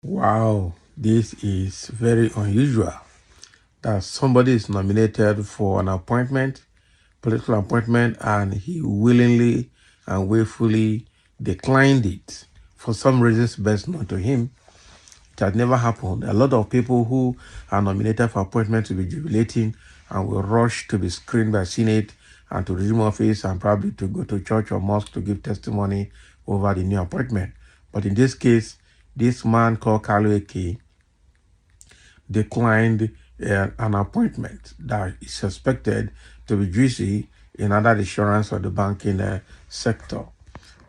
Wow, this is very unusual that somebody is nominated for an appointment, political appointment, and he willingly and willfully declined it for some reasons best known to him. It has never happened. A lot of people who are nominated for appointment will be jubilating and will rush to be screened by Senate and to resume office and probably to go to church or mosque to give testimony over the new appointment. But in this case, this man called Kalueke declined an appointment that is suspected to be juicy in other insurance or the banking sector.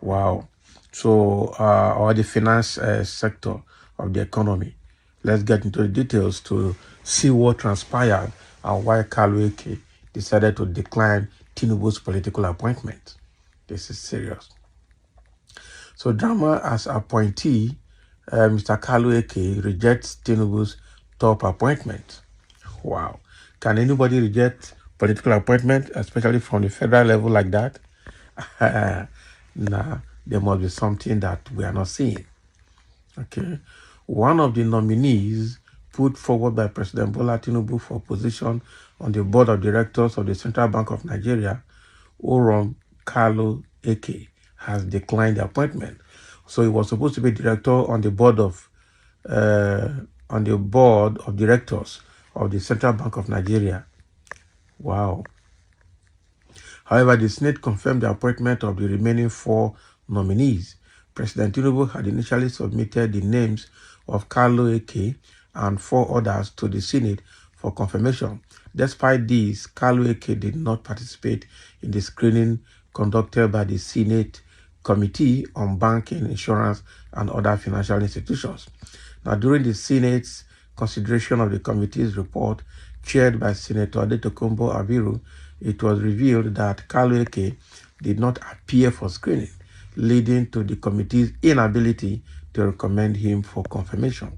Wow. So, or the finance sector of the economy. Let's get into the details to see what transpired and why Kalueke decided to decline Tinubu's political appointment. This is serious. So, drama as appointee, Mr. Kalueke rejects Tinubu's top appointment. Wow. Can anybody reject political appointment, especially from the federal level like that? Nah, there must be something that we are not seeing. Okay. One of the nominees put forward by President Bola Tinubu for position on the board of directors of the Central Bank of Nigeria, Oron Carlo Eke, has declined the appointment. So he was supposed to be director on the board of directors of the Central Bank of Nigeria. Wow. However, the Senate confirmed the appointment of the remaining 4 nominees. President Tinubu had initially submitted the names of Carlo Eke and 4 others to the Senate for confirmation. Despite this, Carlo Eke did not participate in the screening conducted by the Senate Committee on Banking, Insurance, and Other Financial Institutions. Now, during the Senate's consideration of the committee's report, chaired by Senator Adetokunbo Abiru, it was revealed that Kalueke did not appear for screening, leading to the committee's inability to recommend him for confirmation.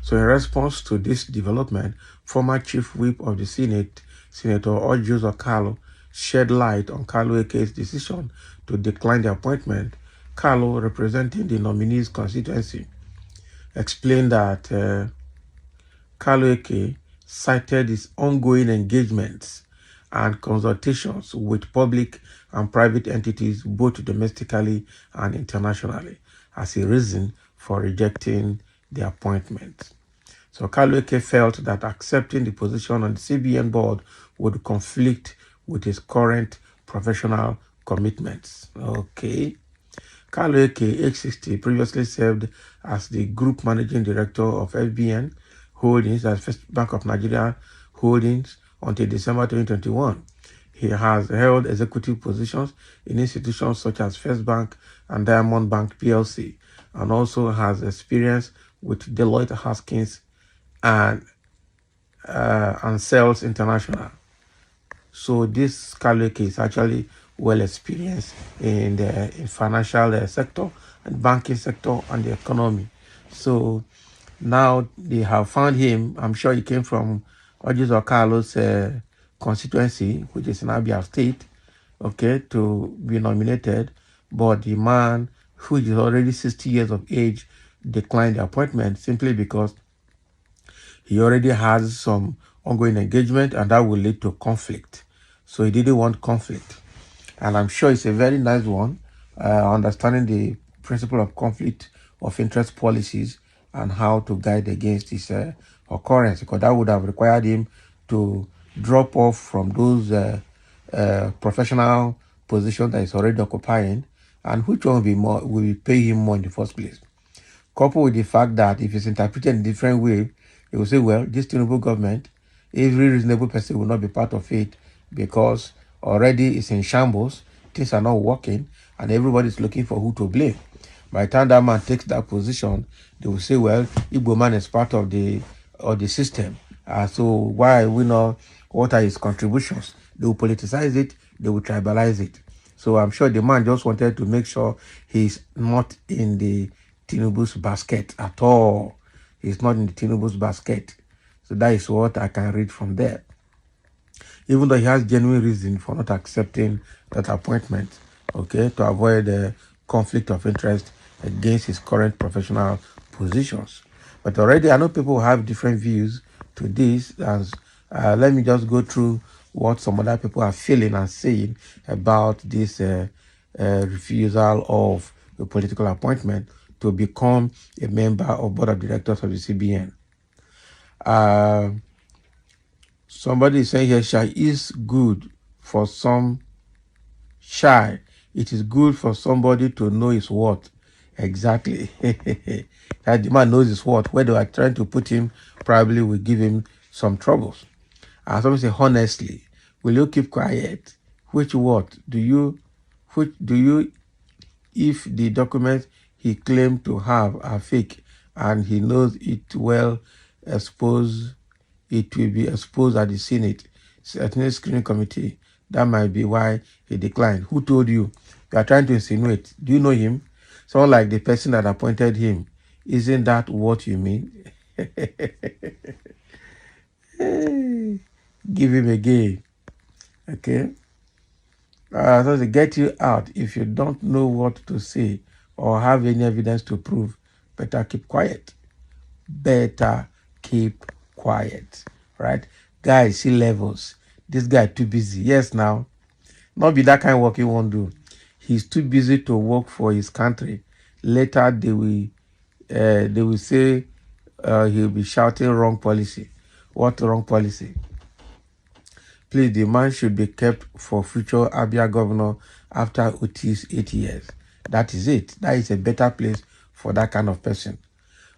So in response to this development, former Chief Whip of the Senate, Senator Ojus Okalo, shed light on Kalueke's decision to decline the appointment. Kalu, representing the nominee's constituency, explained that Kalueke cited his ongoing engagements and consultations with public and private entities, both domestically and internationally, as a reason for rejecting the appointment. So Kalueke felt that accepting the position on the CBN board would conflict with his current professional commitments. Okay. Kalueke, age 60, previously served as the group managing director of FBN Holdings, that's First Bank of Nigeria Holdings, until December 2021. He has held executive positions in institutions such as First Bank and Diamond Bank PLC, and also has experience with Deloitte Haskins and Sales International. So this Kalueke is actually well experienced in the financial sector and banking sector and the economy. So now they have found him. I'm sure he came from Ojus Okalo's constituency, which is in Abia State, okay, to be nominated. But the man, who is already 60 years of age, declined the appointment simply because he already has some ongoing engagement and that will lead to conflict. So he didn't want conflict. And I'm sure it's a very nice one, understanding the principle of conflict of interest policies and how to guide against this occurrence, because that would have required him to drop off from those professional positions that he's already occupying, and which one will pay him more in the first place. Coupled with the fact that if it's interpreted in a different way, they will say, well, this Tinubu government, every reasonable person will not be part of it because already it's in shambles, things are not working, and everybody's looking for who to blame. By the time that man takes that position, they will say, well, Igbo man is part of the system. So why we know what are his contributions? They will politicize it, they will tribalize it. So I'm sure the man just wanted to make sure he's not in the Tinubu's basket at all. He's not in the Tinubu's basket. So that is what I can read from there. Even though he has genuine reason for not accepting that appointment, okay, to avoid the conflict of interest against his current professional positions. But already I know people have different views to this. And let me just go through what some other people are feeling and saying about this refusal of a political appointment to become a member of board of directors of the CBN. Somebody is saying here, shy is good for some shy. It is good for somebody to know his worth. Exactly. That the man knows his worth. Where they are trying to put him, probably will give him some troubles. And somebody say, honestly, will you keep quiet? Which what? If the documents he claimed to have are fake and he knows it well, expose it will be exposed at the Senate Screening Committee. That might be why he declined. Who told you? You are trying to insinuate. Do you know him? Someone like the person that appointed him. Isn't that what you mean? Give him again. Okay? So to get you out, if you don't know what to say or have any evidence to prove, better keep quiet. Better keep quiet. Right? Guys, see levels. This guy too busy. Yes, now. Not be that kind of work he won't do. He's too busy to work for his country. Later they will say he'll be shouting wrong policy. What wrong policy? Please, the man should be kept for future Abia governor after Otis 8 years. That is it. That is a better place for that kind of person.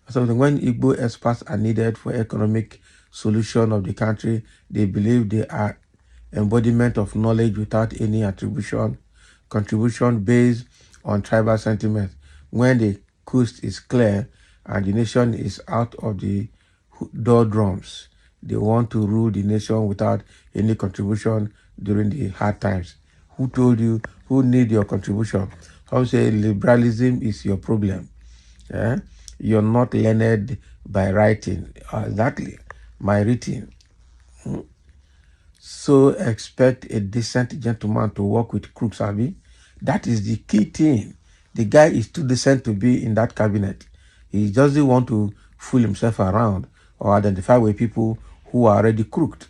So when Igbo experts are needed for economic solution of the country, they believe they are embodiment of knowledge without any contribution based on tribal sentiment. When the coast is clear and the nation is out of the doldrums, they want to rule the nation without any contribution during the hard times. Who told you? Who need your contribution? Some say liberalism is your problem. Yeah? You're not learned by writing. Exactly. My reading. So expect a decent gentleman to work with crooks, Abi. That is the key thing. The guy is too decent to be in that cabinet. He doesn't want to fool himself around or identify with people who are already crooked.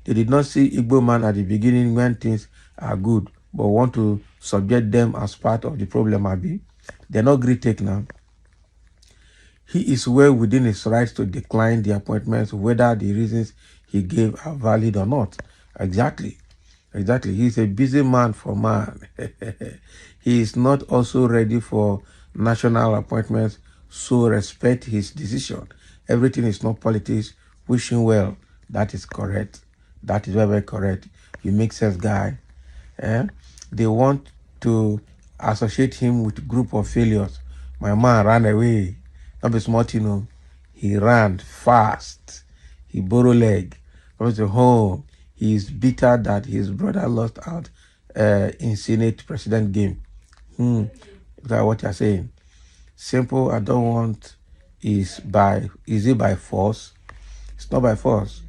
They did not see Igbo man at the beginning when things are good, but want to subject them as part of the problem, Abi. They're not great take now. He is well within his rights to decline the appointments, whether the reasons he gave are valid or not. Exactly. He's a busy man for man. He is not also ready for national appointments, so respect his decision. Everything is not politics. Wish him well. That is correct. That is very, very correct. You make sense, guy. They want to associate him with group of failures. My man ran away. Not be smart, He ran fast. He borrowed leg. Comes to home. He is bitter that his brother lost out in Senate president game. Is that what you're saying? Simple, I don't want is it by force? It's not by force.